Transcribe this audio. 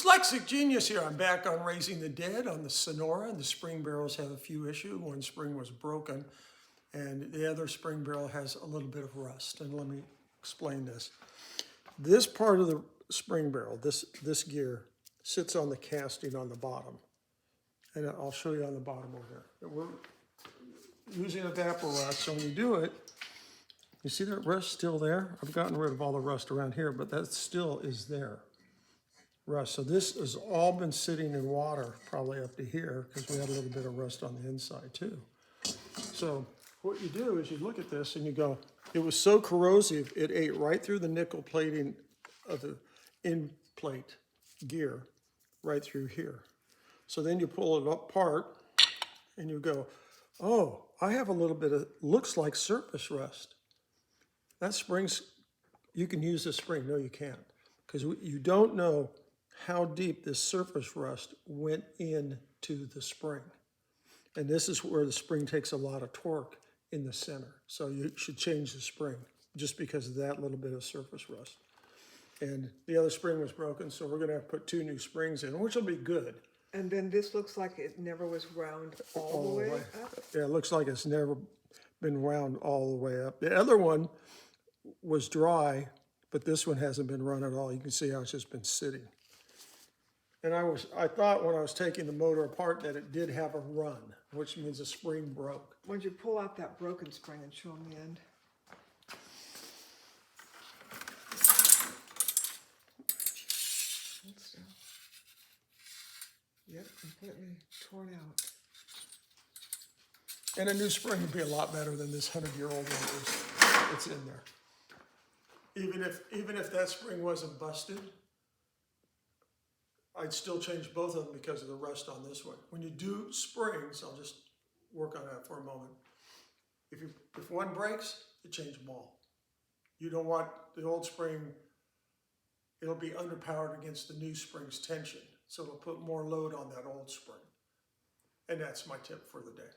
Dyslexic genius here. I'm back on Raising the Dead on the Sonora, and the spring barrels have a few issues. One spring was broken, and the other spring barrel has a little bit of rust. And let me explain this. This part of the spring barrel, this gear, sits on the casting on the bottom. And I'll show you on the bottom over there. And we're using evaporust, so when you do it, you see that rust still there? I've gotten rid of all the rust around here, but that still is there. Rust. So this has all been sitting in water probably up to here because we had a little bit of rust on the inside too. So what you do is you look at this and you go, it was so corrosive, it ate right through the nickel plating of the end plate gear, right through here. So then you pull it apart and you go, oh, I have a little bit of, looks like surface rust. That spring's, you can use this spring. No, you can't. Because you don't know how deep this surface rust went into the spring. And this is where the spring takes a lot of torque in the center. So you should change the spring just because of that little bit of surface rust. And the other spring was broken, so we're going to have to put 2 new springs in, which will be good. And then this looks like it never was wound all the way up? Yeah, it looks like it's never been wound all the way up. The other one was dry, but this one hasn't been run at all. You can see how it's just been sitting. And I thought when I was taking the motor apart that it did have a run, which means the spring broke. Why don't you pull out that broken spring and show them the end? Yep, completely torn out. And a new spring would be a lot better than this 100-year-old one that's in there. Even if that spring wasn't busted, I'd still change both of them because of the rust on this one. When you do springs, I'll just work on that for a moment. If one breaks, you change them all. You don't want the old spring, it'll be underpowered against the new spring's tension. So it'll put more load on that old spring. And that's my tip for the day.